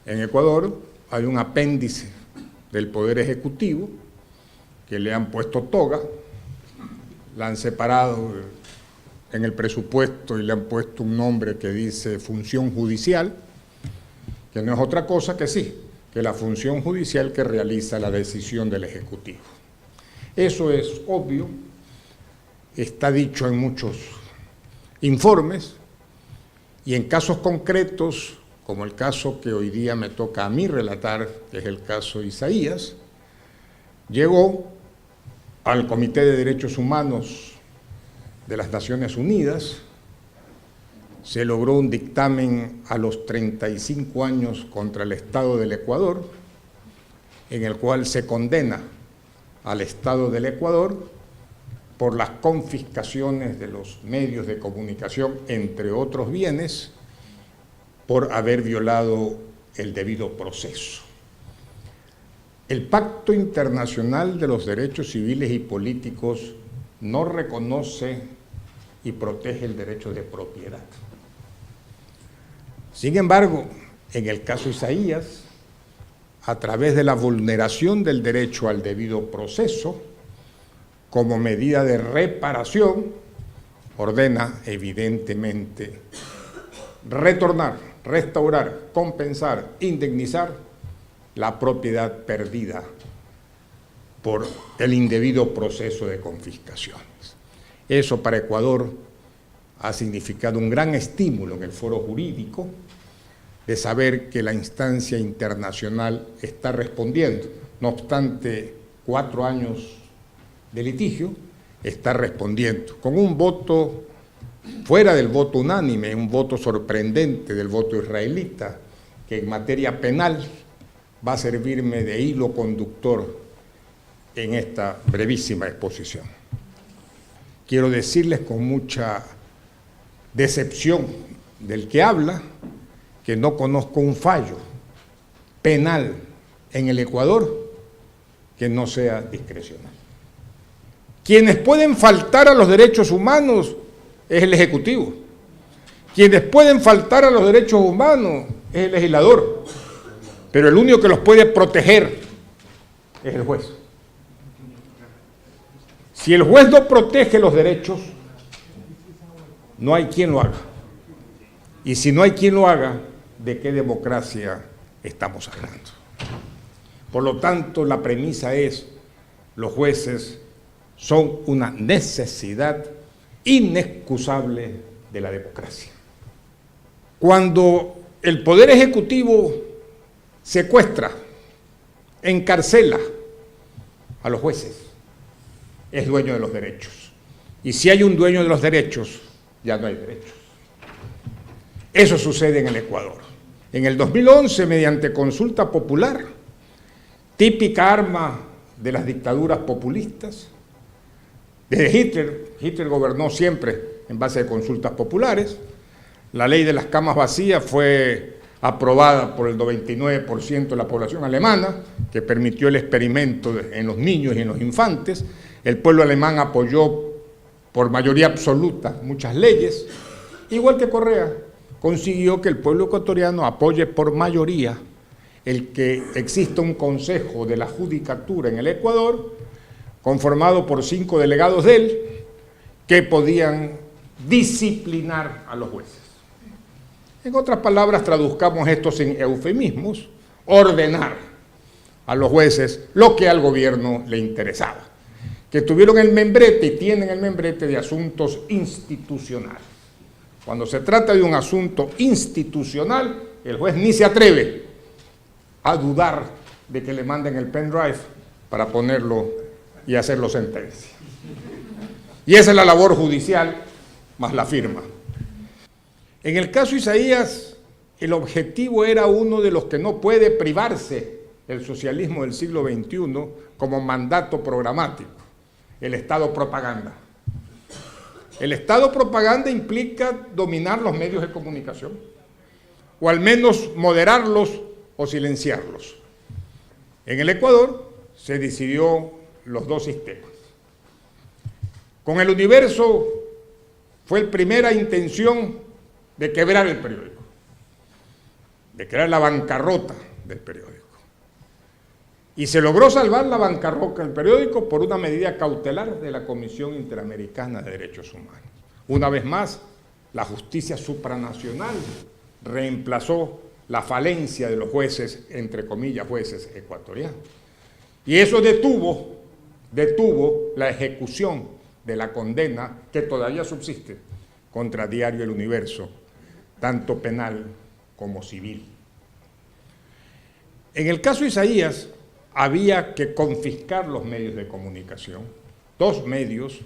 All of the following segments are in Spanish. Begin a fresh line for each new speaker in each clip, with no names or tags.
En Ecuador hay un apéndice del Poder Ejecutivo que le han puesto toga, la han separado en el presupuesto y le han puesto un nombre que dice función judicial, que no es otra cosa que sí, que la función judicial que realiza la decisión del Ejecutivo. Eso es obvio, está dicho en muchos informes y en casos concretos, como el caso que hoy día me toca a mí relatar, que es el caso Isaías, llegó al Comité de Derechos Humanos de las Naciones Unidas, se logró un dictamen a los 35 años contra el Estado del Ecuador, en el cual se condena al Estado del Ecuador por las confiscaciones de los medios de comunicación, entre otros bienes, por haber violado el debido proceso. El Pacto Internacional de los Derechos Civiles y Políticos no reconoce y protege el derecho de propiedad. Sin embargo, en el caso Isaías, a través de la vulneración del derecho al debido proceso, como medida de reparación, ordena evidentemente retornar, restaurar, compensar, indemnizar la propiedad perdida por el indebido proceso de confiscaciones. Eso para Ecuador ha significado un gran estímulo en el foro jurídico de saber que la instancia internacional está respondiendo. No obstante 4 años de litigio, está respondiendo con un voto fuera del voto unánime, un voto sorprendente del voto israelita, que en materia penal va a servirme de hilo conductor en esta brevísima exposición. Quiero decirles con mucha decepción del que habla, que no conozco un fallo penal en el Ecuador que no sea discrecional. Quienes pueden faltar a los derechos humanos es el Ejecutivo. Quienes pueden faltar a los derechos humanos es el legislador. Pero el único que los puede proteger es el juez. Si el juez no protege los derechos, no hay quien lo haga. Y si no hay quien lo haga, ¿de qué democracia estamos hablando? Por lo tanto, la premisa es: los jueces son una necesidad inexcusable de la democracia. Cuando el Poder Ejecutivo secuestra, encarcela a los jueces, es dueño de los derechos. Y si hay un dueño de los derechos, ya no hay derechos. Eso sucede en el Ecuador. En el 2011, mediante consulta popular, típica arma de las dictaduras populistas, desde Hitler gobernó siempre en base a consultas populares. La ley de las camas vacías fue aprobada por el 99% de la población alemana, que permitió el experimento en los niños y en los infantes. El pueblo alemán apoyó por mayoría absoluta muchas leyes, igual que Correa consiguió que el pueblo ecuatoriano apoye por mayoría el que exista un consejo de la judicatura en el Ecuador, conformado por 5 delegados de él, que podían disciplinar a los jueces. En otras palabras, traduzcamos esto en eufemismos: ordenar a los jueces lo que al gobierno le interesaba, que tuvieron el membrete y tienen el membrete de asuntos institucionales. Cuando se trata de un asunto institucional, el juez ni se atreve a dudar de que le manden el pendrive para ponerlo y hacerlo sentencia. Y esa es la labor judicial más la firma. En el caso Isaías, el objetivo era uno de los que no puede privarse el socialismo del siglo XXI como mandato programático: el Estado propaganda. El Estado propaganda implica dominar los medios de comunicación, o al menos moderarlos o silenciarlos. En el Ecuador se decidió los dos sistemas. Con El Universo fue la primera intención de quebrar el periódico. declarar la bancarrota del periódico. Y se logró salvar la bancarrota del periódico por una medida cautelar de la Comisión Interamericana de Derechos Humanos. Una vez más, la justicia supranacional reemplazó la falencia de los jueces, entre comillas, jueces ecuatorianos. Y eso detuvo la ejecución de la condena que todavía subsiste contra Diario El Universo, tanto penal como civil. En el caso Isaías, había que confiscar los medios de comunicación, 2 medios,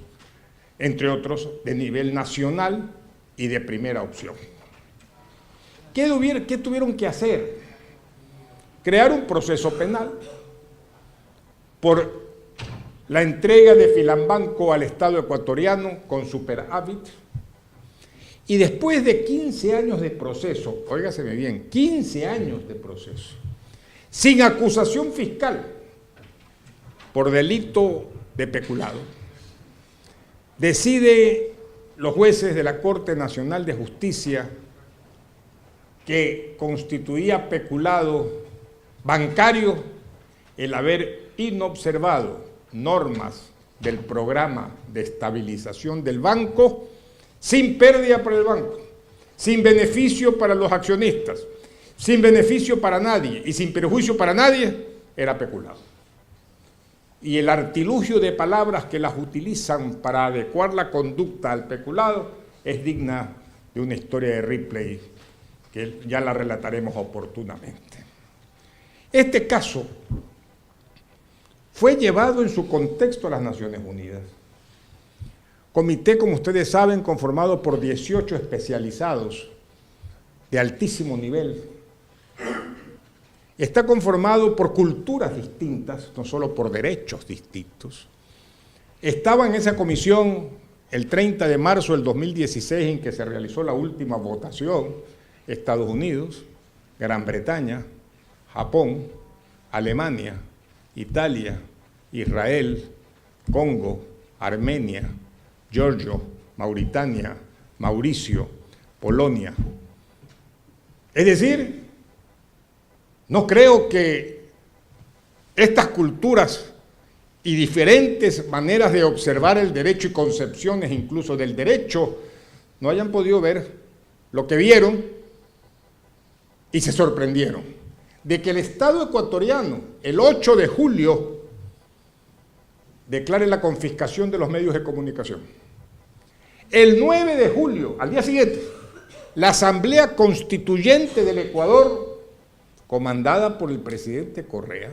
entre otros, de nivel nacional y de primera opción. ¿Qué tuvieron que hacer? Crear un proceso penal por la entrega de Filambanco al Estado ecuatoriano con superávit, y después de 15 años de proceso, óigaseme bien, 15 años de proceso, sin acusación fiscal por delito de peculado, decide los jueces de la Corte Nacional de Justicia que constituía peculado bancario el haber inobservado normas del programa de estabilización del banco sin pérdida para el banco, sin beneficio para los accionistas, sin beneficio para nadie y sin perjuicio para nadie, era peculado. Y el artilugio de palabras que las utilizan para adecuar la conducta al peculado es digna de una historia de Ripley que ya la relataremos oportunamente. Este caso fue llevado en su contexto a las Naciones Unidas. Comité, como ustedes saben, conformado por 18 especializados de altísimo nivel. Está conformado por culturas distintas, no solo por derechos distintos. Estaba en esa comisión el 30 de marzo del 2016 en que se realizó la última votación, Estados Unidos, Gran Bretaña, Japón, Alemania, Italia, Israel, Congo, Armenia, Georgia, Mauritania, Mauricio, Polonia. Es decir, no creo que estas culturas y diferentes maneras de observar el derecho y concepciones incluso del derecho no hayan podido ver lo que vieron y se sorprendieron de que el Estado ecuatoriano, el 8 de julio, declare la confiscación de los medios de comunicación. El 9 de julio, al día siguiente, la Asamblea Constituyente del Ecuador, comandada por el presidente Correa,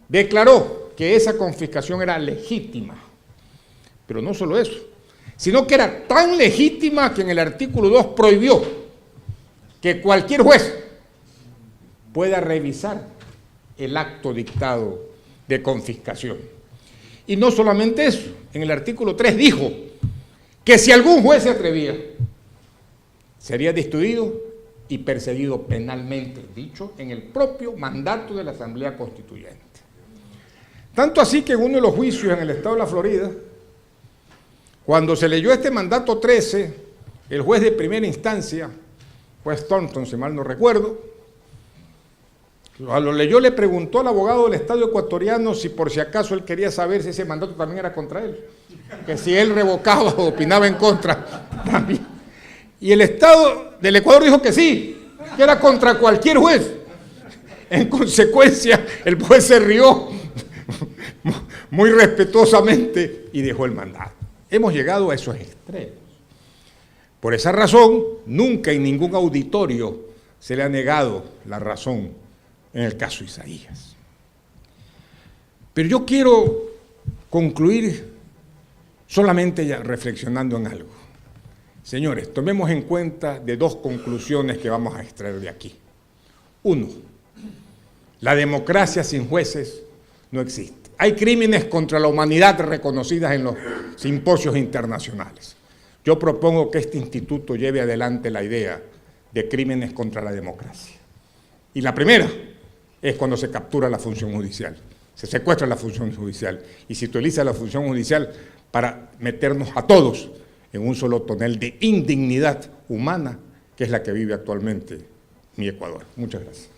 declaró que esa confiscación era legítima. Pero no solo eso, sino que era tan legítima que en el artículo 2 prohibió que cualquier juez pueda revisar el acto dictado de confiscación. Y no solamente eso, en el artículo 3 dijo que si algún juez se atrevía, sería destituido y perseguido penalmente, dicho en el propio mandato de la Asamblea Constituyente. Tanto así que en uno de los juicios en el estado de la Florida, cuando se leyó este mandato 13, el juez de primera instancia, juez Thornton, si mal no recuerdo, a lo leyó, le preguntó al abogado del Estado ecuatoriano si por si acaso él quería saber si ese mandato también era contra él, que si él revocaba o opinaba en contra también. Y el Estado del Ecuador dijo que sí, que era contra cualquier juez. En consecuencia, el juez se rió muy respetuosamente y dejó el mandato. Hemos llegado a esos extremos. Por esa razón, nunca en ningún auditorio se le ha negado la razón en el caso Isaías. Pero yo quiero concluir solamente ya reflexionando en algo. Señores, tomemos en cuenta de 2 conclusiones que vamos a extraer de aquí. 1, la democracia sin jueces no existe. Hay crímenes contra la humanidad reconocidas en los simposios internacionales. Yo propongo que este instituto lleve adelante la idea de crímenes contra la democracia. Y la primera es cuando se captura la función judicial, se secuestra la función judicial y se utiliza la función judicial para meternos a todos en un solo tonel de indignidad humana, que es la que vive actualmente mi Ecuador. Muchas gracias.